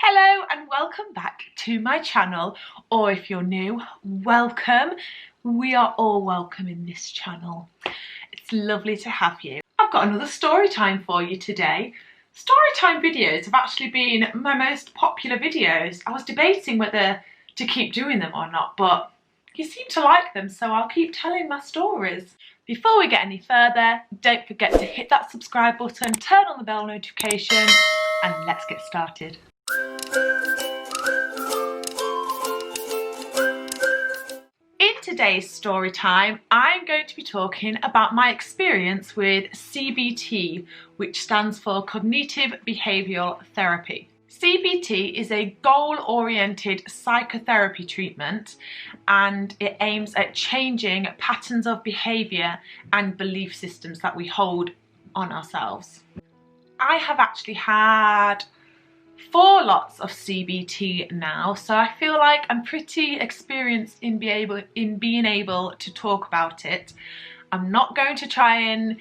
Hello and welcome back to my channel, or if you're new, welcome. We are all welcome in this channel. It's lovely to have you. I've got another story time for you today. Story time videos have actually been my most popular videos. I was debating whether to keep doing them or not, but you seem to like them, so I'll keep telling my stories. Before we get any further, don't forget to hit that subscribe button, turn on the bell notification, and let's get started. In today's story time, I'm going to be talking about my experience with CBT, which stands for Cognitive Behavioural Therapy. CBT is a goal-oriented psychotherapy treatment, and it aims at changing patterns of behaviour and belief systems that we hold on ourselves. I have actually had 4 lots of CBT now, so I feel like I'm pretty experienced in being able to talk about it. I'm not going to try and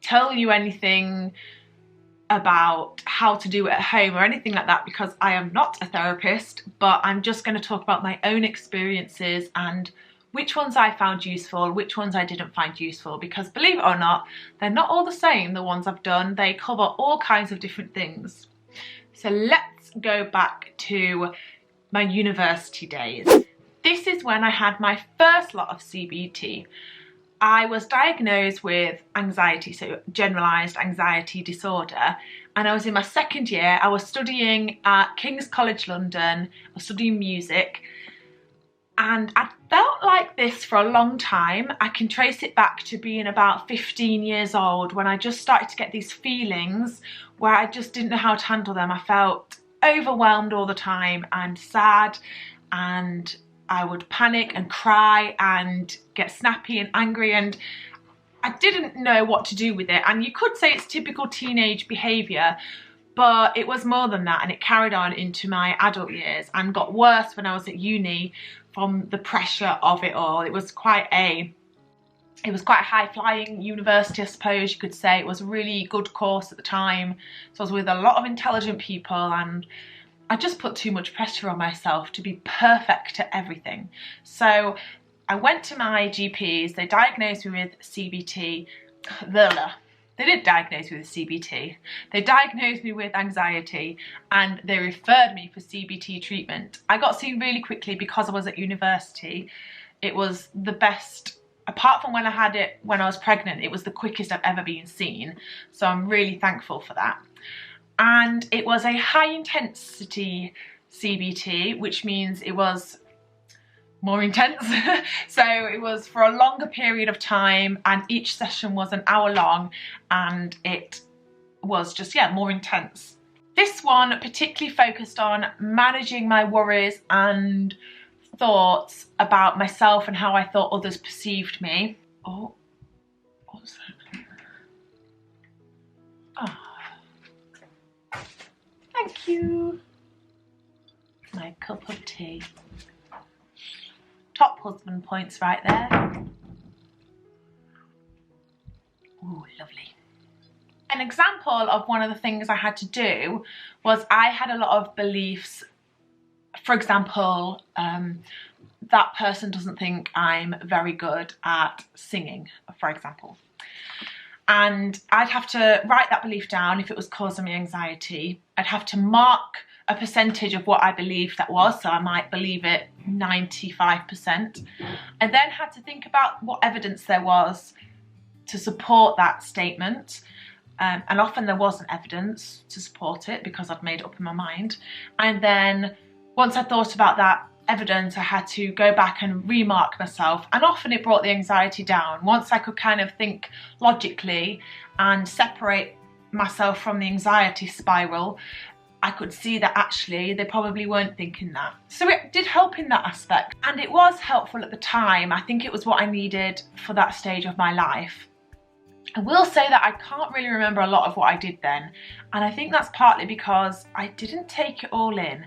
tell you anything about how to do it at home or anything like that, because I am not a therapist, but I'm just going to talk about my own experiences and which ones I found useful, which ones I didn't find useful, because believe it or not, they're not all the same, the ones I've done. They cover all kinds of different things. So let's go back to my university days. This is when I had my first lot of CBT. I was diagnosed with anxiety, so generalised anxiety disorder, and I was in my second year. I was studying at King's College London. I was studying music, and I felt like this for a long time. I can trace it back to being about 15 years old, when I just started to get these feelings where I just didn't know how to handle them. I felt overwhelmed all the time and sad, and I would panic and cry and get snappy and angry, and I didn't know what to do with it. And you could say it's typical teenage behaviour, but it was more than that, and it carried on into my adult years and got worse when I was at uni from the pressure of it all. It was quite a high-flying university, I suppose you could say. It was a really good course at the time, so I was with a lot of intelligent people, and I just put too much pressure on myself to be perfect at everything. So I went to my GPs. They diagnosed me with CBT. They didn't diagnose me with CBT. They diagnosed me with anxiety, and they referred me for CBT treatment. I got seen really quickly because I was at university. It was the best. Apart from when I had it when I was pregnant, it was the quickest I've ever been seen. So I'm really thankful for that. And it was a high intensity CBT, which means it was more intense. So it was for a longer period of time, and each session was an hour long, and it was just, yeah, more intense. This one particularly focused on managing my worries and thoughts about myself and how I thought others perceived me. Oh, what was that? Oh, thank you. My cup of tea. Top husband points right there. Ooh, lovely. An example of one of the things I had to do was I had a lot of beliefs. For example, that person doesn't think I'm very good at singing, for example. And I'd have to write that belief down if it was causing me anxiety. I'd have to mark a percentage of what I believed that was, so I might believe it 95%. I then had to think about what evidence there was to support that statement. And often there wasn't evidence to support it because I'd made it up in my mind. And then once I thought about that evidence, I had to go back and remark myself, and often it brought the anxiety down. Once I could kind of think logically and separate myself from the anxiety spiral, I could see that actually they probably weren't thinking that. So it did help in that aspect, and it was helpful at the time. I think it was what I needed for that stage of my life. I will say that I can't really remember a lot of what I did then, and I think that's partly because I didn't take it all in.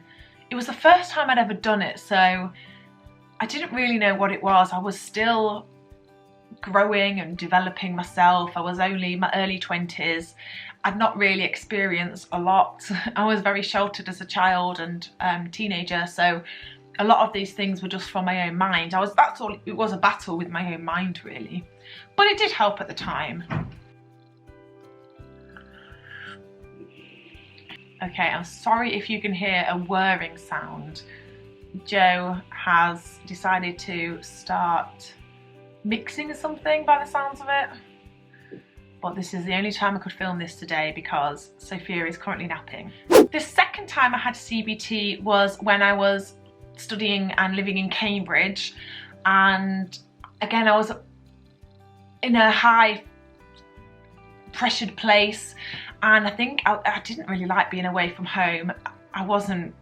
It was the first time I'd ever done it, so I didn't really know what it was. I was still growing and developing myself. I was only in my early 20s, I'd not really experienced a lot. I was very sheltered as a child and teenager, so a lot of these things were just from my own mind. That's all, it was a battle with my own mind really. But it did help at the time. Okay, I'm sorry if you can hear a whirring sound. Joe has decided to start mixing something by the sounds of it. But this is the only time I could film this today because Sophia is currently napping. The second time I had CBT was when I was studying and living in Cambridge, and again I was in a high pressured place, and I think I didn't really like being away from home. I wasn't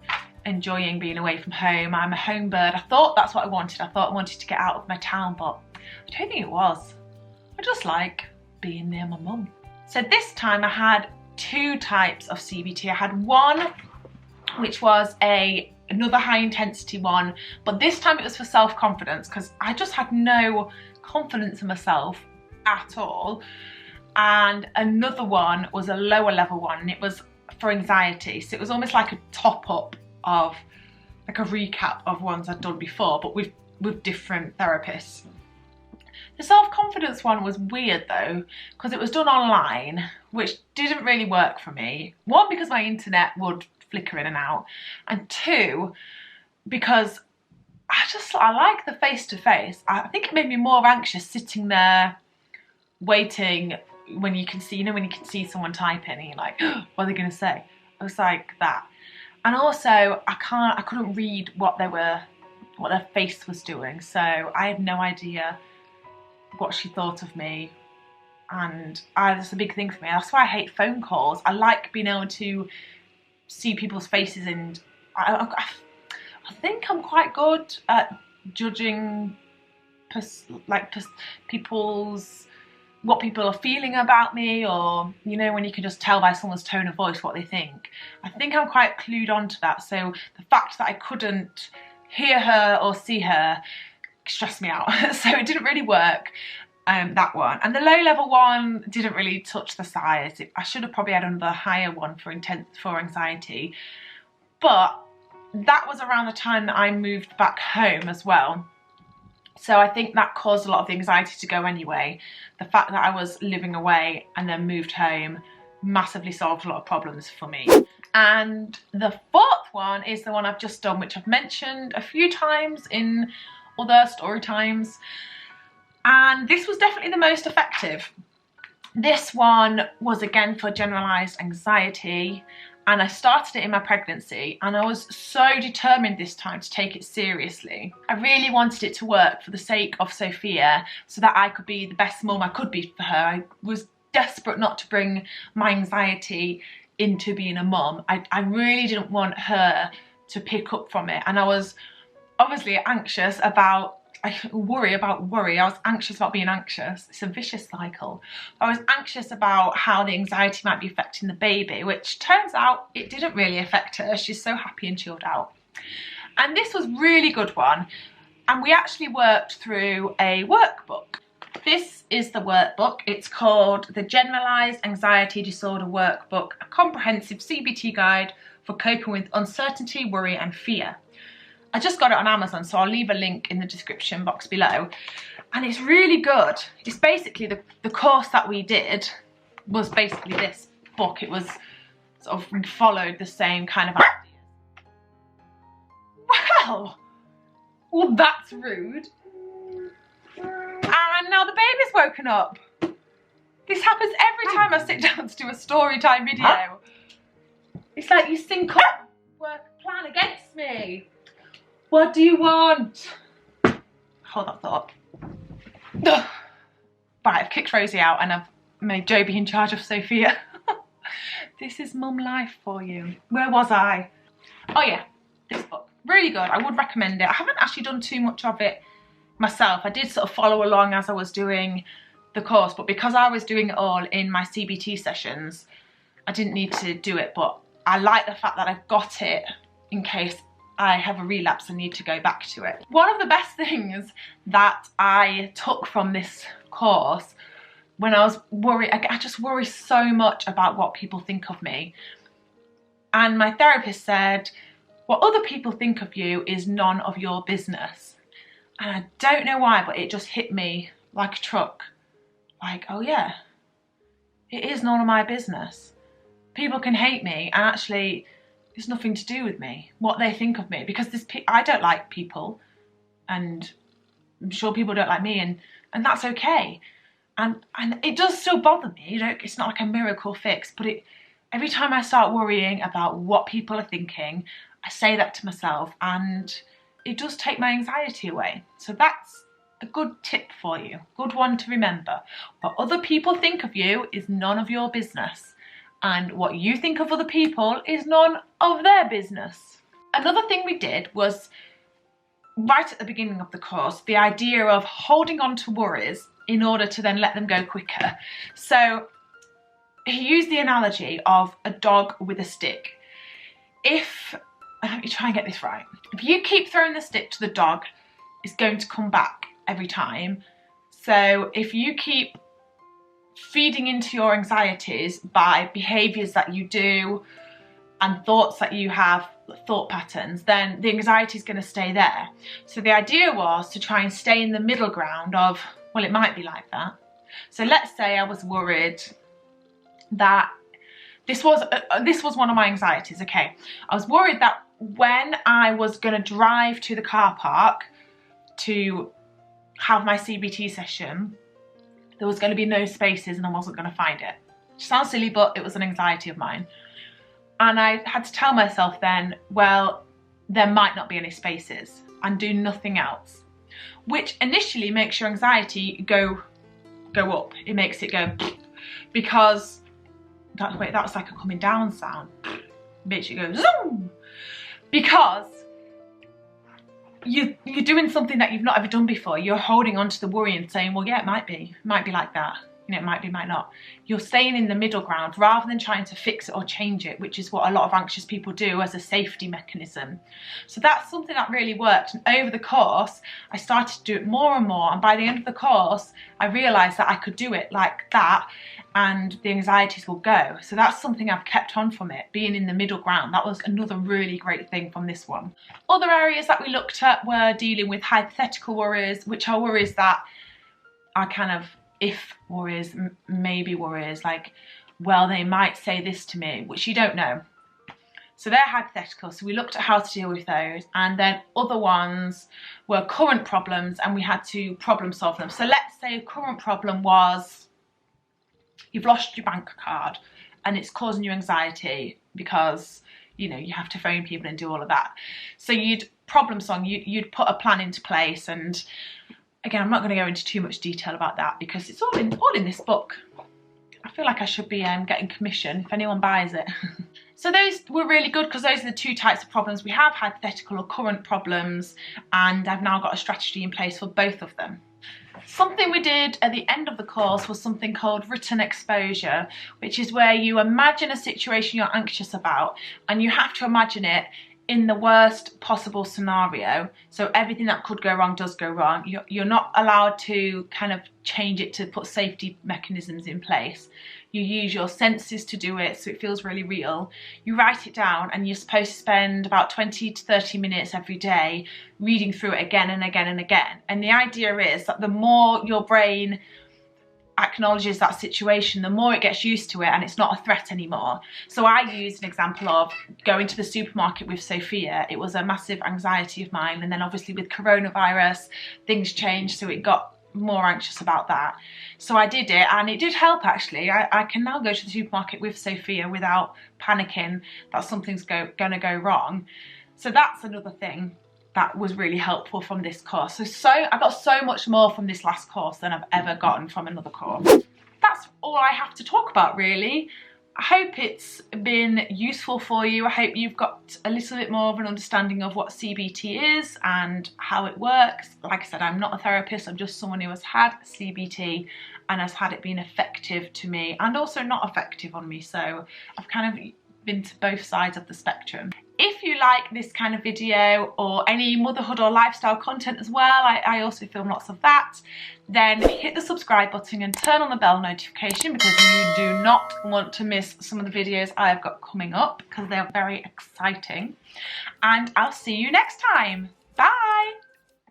enjoying being away from home. I'm a home bird. I thought that's what I wanted. I thought I wanted to get out of my town, but I don't think it was. I just like being near my mum. So this time I had two types of CBT. I had one which was another high intensity one, but this time it was for self-confidence because I just had no confidence in myself at all. And another one was a lower level one, and it was for anxiety. So it was almost like a top up of, like a recap of ones I'd done before, but with different therapists. The self-confidence one was weird though, because it was done online, which didn't really work for me. One, because my internet would flicker in and out, and two, because I like the face-to-face. I think it made me more anxious sitting there waiting when you can see, when you can see someone typing and you're like, oh, what are they going to say? It was like that. And also I couldn't read what their face was doing, so I had no idea what she thought of me, and that's a big thing for me. That's why I hate phone calls. I like being able to see people's faces, and I think I'm quite good at judging what people are feeling about me, or when you can just tell by someone's tone of voice what they think. I think I'm quite clued on to that, so the fact that I couldn't hear her or see her stressed me out. So it didn't really work, that one. And the low level one didn't really touch the size. I should have probably had another higher one for anxiety, but that was around the time that I moved back home as well. So I think that caused a lot of the anxiety to go anyway. The fact that I was living away and then moved home massively solved a lot of problems for me. And the fourth one is the one I've just done, which I've mentioned a few times in other story times. And this was definitely the most effective. This one was again for generalized anxiety, and I started it in my pregnancy, and I was so determined this time to take it seriously. I really wanted it to work for the sake of Sophia, so that I could be the best mum I could be for her. I was desperate not to bring my anxiety into being a mum. I really didn't want her to pick up from it, and I was obviously anxious about worry. I was anxious about being anxious. It's a vicious cycle. I was anxious about how the anxiety might be affecting the baby, which turns out it didn't really affect her. She's so happy and chilled out. And this was a really good one. And we actually worked through a workbook. This is the workbook. It's called the Generalized Anxiety Disorder Workbook, a comprehensive CBT guide for coping with uncertainty, worry and fear. I just got it on Amazon, so I'll leave a link in the description box below. And it's really good. It's basically the course that we did was basically this book. It was sort of followed the same kind of ideas. Well, that's rude. And now the baby's woken up. This happens every time I sit down to do a story time video. It's like you sync up, work plan against me. What do you want? Hold that thought. Right, I've kicked Rosie out and I've made Joby in charge of Sophia. This is mum life for you. Where was I? Oh yeah, this book. Really good. I would recommend it. I haven't actually done too much of it myself. I did sort of follow along as I was doing the course, but because I was doing it all in my CBT sessions, I didn't need to do it, but I like the fact that I've got it in case I have a relapse and need to go back to it. One of the best things that I took from this course when I was worried, I just worry so much about what people think of me. And my therapist said, what other people think of you is none of your business. And I don't know why, but it just hit me like a truck. Like, oh yeah, it is none of my business. People can hate me, and actually it's nothing to do with me, what they think of me, because I don't like people, and I'm sure people don't like me, and that's okay. And it does still bother me, you know, it's not like a miracle fix, but every time I start worrying about what people are thinking, I say that to myself, and it does take my anxiety away. So that's a good tip for you, good one to remember. What other people think of you is none of your business, and what you think of other people is none of their business. Another thing we did was, right at the beginning of the course, the idea of holding on to worries in order to then let them go quicker. So he used the analogy of a dog with a stick. Let me try and get this right. If you keep throwing the stick to the dog, it's going to come back every time. So if you keep feeding into your anxieties by behaviours that you do and thoughts that you have, thought patterns, then the anxiety is going to stay there. So the idea was to try and stay in the middle ground of, well, it might be like that. So let's say I was worried that this was one of my anxieties, okay. I was worried that when I was going to drive to the car park to have my CBT session, there was going to be no spaces and I wasn't going to find it. Which sounds silly, but it was an anxiety of mine. And I had to tell myself then, well, there might not be any spaces, and do nothing else. Which initially makes your anxiety go up. It makes it go, because, wait, that was like a coming down sound. It makes you go zoom. Because you're doing something that you've not ever done before. You're holding on to the worry and saying, well, yeah, it might be like that. You know, it might be, might not. You're staying in the middle ground rather than trying to fix it or change it, which is what a lot of anxious people do as a safety mechanism. So that's something that really worked. And over the course, I started to do it more and more. And by the end of the course, I realised that I could do it like that and the anxieties will go. So that's something I've kept on from it, being in the middle ground. That was another really great thing from this one. Other areas that we looked at were dealing with hypothetical worries, which are worries that are kind of if worries, maybe worries, like, well, they might say this to me, which you don't know. So they're hypothetical. So we looked at how to deal with those. And then other ones were current problems and we had to problem solve them. So let's say a current problem was you've lost your bank card and it's causing you anxiety because, you know, you have to phone people and do all of that. So you'd problem solve, you'd put a plan into place. And again, I'm not going to go into too much detail about that because it's all in this book. I feel like I should be getting commission if anyone buys it. So those were really good because those are the two types of problems we have, hypothetical or current problems, and I've now got a strategy in place for both of them. Something we did at the end of the course was something called written exposure, which is where you imagine a situation you're anxious about and you have to imagine it in the worst possible scenario. So everything that could go wrong does go wrong. You're not allowed to kind of change it to put safety mechanisms in place. You use your senses to do it so it feels really real. You write it down and you're supposed to spend about 20 to 30 minutes every day reading through it again and again and again. And the idea is that the more your brain acknowledges that situation, the more it gets used to it and it's not a threat anymore. So I used an example of going to the supermarket with Sophia. It was a massive anxiety of mine, and then obviously with coronavirus things changed, so it got more anxious about that. So I did it and it did help actually. I can now go to the supermarket with Sophia without panicking that something's gonna go wrong. So that's another thing that was really helpful from this course. So I got so much more from this last course than I've ever gotten from another course. That's all I have to talk about really. I hope it's been useful for you. I hope you've got a little bit more of an understanding of what CBT is and how it works. Like I said, I'm not a therapist, I'm just someone who has had CBT and has had it being effective to me and also not effective on me. So I've kind of been to both sides of the spectrum. If you like this kind of video or any motherhood or lifestyle content as well, I also film lots of that, then hit the subscribe button and turn on the bell notification, because you do not want to miss some of the videos I've got coming up, because they're very exciting. And I'll see you next time.